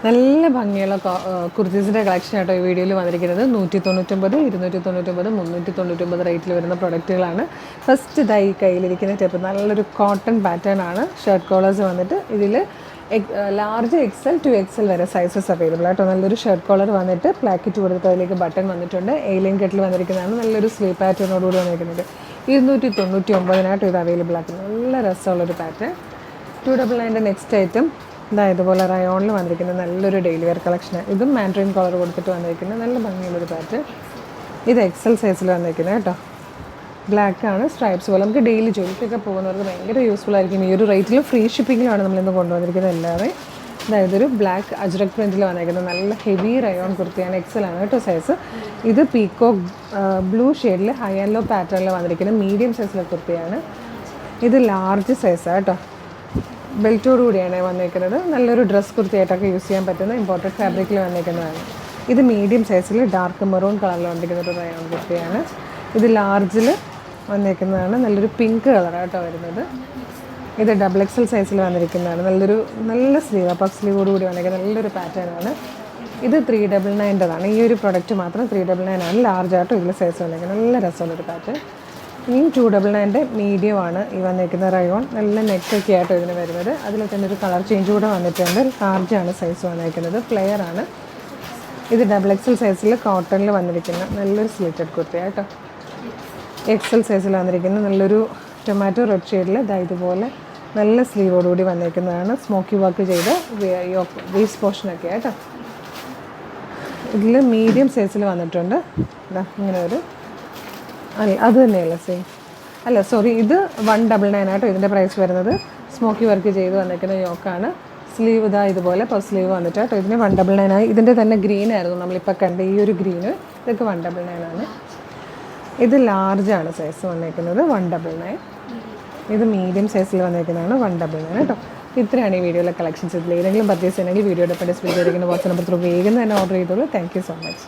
നല്ല ഭംഗിയുള്ള കുർത്തീസിൻ്റെ കളക്ഷൻ ആട്ടോ ഈ വീഡിയോയിൽ വന്നിരിക്കുന്നത്. 199, 299, 399 റേറ്റിൽ വരുന്ന പ്രൊഡക്റ്റുകളാണ്. ഫസ്റ്റ് ഇതായി കയ്യിലിരിക്കുന്ന ടെപ്പ് നല്ലൊരു കോട്ടൺ പാറ്റേൺ ആണ്. ഷർട്ട് കോളേഴ്സ് വന്നിട്ട് ഇതിൽ ലാർജ് XL to XL വരെ സൈസസ് അവൈലബിൾ ആട്ടോ. നല്ലൊരു ഷർട്ട് കോളർ വന്നിട്ട് പ്ലാക്കറ്റ് കൊടുത്തിട്ട് അതിലേക്ക് ബട്ടൺ വന്നിട്ടുണ്ട്. എയിലിൻ കെട്ടിൽ വന്നിരിക്കുന്നതാണ്. നല്ലൊരു സ്ലീവ് പാറ്റേണോടുകൂടി വന്നിരിക്കുന്നത്. 299 ഇത് അവൈലബിൾ ആക്കുന്നത്. നല്ല രസമുള്ളൊരു പാറ്റേൺ. 299 നെക്സ്റ്റ് ഐറ്റം ഇതുപോലെ റയോണിൽ വന്നിരിക്കുന്ന നല്ലൊരു ഡെയിലി വെയർ കളക്ഷൻ. ഇതും മാൻഡ്രിൻ കളർ കൊടുത്തിട്ട് വന്നിരിക്കുന്നത് നല്ല ഭംഗിയുള്ളൊരു പാറ്റേൺ. ഇത് XL സൈസിൽ വന്നിരിക്കുന്നത് കേട്ടോ. ബ്ലാക്ക് ആണ്, സ്ട്രൈപ്സ് പോലെ. നമുക്ക് ഡെയിലി ജോലിക്കൊക്കെ പോകുന്നവർക്ക് ഭയങ്കര യൂസ്ഫുൾ ആയിരിക്കും. ഈ ഒരു റേറ്റിൽ ഫ്രീ ഷിപ്പിങ്ങിലാണ് നമ്മളിന്ന് കൊണ്ടുവന്നിരിക്കുന്നത് എല്ലാവരെയും. അതായത് ഒരു ബ്ലാക്ക് അജ്രക് പ്രിൻറ്റിൽ വന്നിരിക്കുന്നത് നല്ല ഹെവി റയോൺ കുർത്തിയാണ്. XL ആണ് കേട്ടോ സൈസ്. ഇത് പീക്കോക്ക് ബ്ലൂ ഷെയ്ഡിൽ ഹൈ ആൻഡ് ലോ പാറ്റേണിൽ വന്നിരിക്കുന്നത് മീഡിയം സൈസിലെ കുർത്തിയാണ്. ഇത് ലാർജ് സൈസാണ് കേട്ടോ. ബെൽറ്റോട് കൂടിയാണ് വന്നിരിക്കുന്നത്. നല്ലൊരു ഡ്രസ് കുർത്തിയായിട്ടൊക്കെ യൂസ് ചെയ്യാൻ പറ്റുന്ന ഇമ്പോർട്ടഡ് ഫാബ്രിക്കിൽ വന്നിരിക്കുന്നതാണ്. ഇത് മീഡിയം സൈസിൽ ഡാർക്ക് മെറൂൺ കളറിൽ വന്നിരിക്കുന്ന ഒരു റയോൺ കുർത്തിയാണ്. ഇത് ലാർജിൽ വന്നിരിക്കുന്നതാണ്. നല്ലൊരു പിങ്ക് കളറാണ് കേട്ടോ വരുന്നത്. ഇത് XXL സൈസിൽ വന്നിരിക്കുന്നതാണ്. നല്ല സ്ലീവ്, പഫ് സ്ലീവോട് കൂടി വന്നിരിക്കുന്ന നല്ലൊരു പാറ്റേണാണ്. ഇത് 399 ഈ ഒരു പ്രൊഡക്റ്റ് മാത്രം 399 ആണ്. ലാർജ് ആട്ടോ ഇതിൽ സൈസ് വന്നിരിക്കുന്നത്. നല്ല രസമുള്ളൊരു പാറ്റേൺ. ഇനിയും 299 മീഡിയം ആണ് ഈ വന്നിരിക്കുന്ന റയോൺ. നല്ല നെക്കൊക്കെ ആയിട്ടോ ഇതിന് വരുന്നത്. അതിൽ തന്നെ ഒരു കളർ ചേഞ്ച് കൂടെ വന്നിട്ടുണ്ട്. ലാർജ് ആണ് സൈസ് വന്നിരിക്കുന്നത്. ഫ്ലെയർ ആണ്. ഇത് XXL സൈസിൽ കോട്ടണിൽ വന്നിരിക്കുന്ന നല്ലൊരു സ്ലിറ്റഡ് കുർത്തിയാട്ടോ. XL സൈസിൽ വന്നിരിക്കുന്ന നല്ലൊരു ടൊമാറ്റോ റെഡ് ഷെയ്ഡിൽ ഇതുപോലെ നല്ല സ്ലീവോടുകൂടി വന്നിരിക്കുന്നതാണ്. സ്മോക്കി വർക്ക് ചെയ്ത് വേസ്റ്റ് പോർഷനൊക്കെ ആട്ടോ. ഇതിൽ മീഡിയം സൈസിൽ വന്നിട്ടുണ്ട്. ഇങ്ങനെ ഒരു അത് തന്നെയല്ല സെയിം അല്ല സോറി, ഇത് 199 ആട്ടോ ഇതിൻ്റെ പ്രൈസ് വരുന്നത്. സ്മോക്കി വർക്ക് ചെയ്ത് വന്നിരിക്കുന്ന യോക്കാണ്. സ്ലീവ് ഇതുപോലെ പഫ് സ്ലീവ് വന്നിട്ട് കേട്ടോ. ഇതിന് 199 ആയി. ഇതിൻ്റെ തന്നെ ഗ്രീൻ ആയിരുന്നു നമ്മളിപ്പോൾ കണ്ട ഈ ഒരു ഗ്രീന്. ഇതൊക്കെ 199 ആണ്. ഇത് ലാർജാണ് സൈസ് വന്നിരിക്കുന്നത് 199. ഇത് മീഡിയം സൈസിൽ വന്നിരിക്കുന്നതാണ് 199 കേട്ടോ. ഇത്രയാണ് ഈ വീഡിയോയിലെ കളക്ഷൻസ്. ഇതിൽ ഏതെങ്കിലും പർച്ചേസ് ചെയ്യണമെങ്കിൽ വീഡിയോയുടെ ഡിസ്പ്ലേ ചെയ്തിരിക്കുന്ന വാട്സ്ആപ്പ് നമ്പർ വേഗം തന്നെ ഓർഡർ ചെയ്തോളൂ. Thank you so much.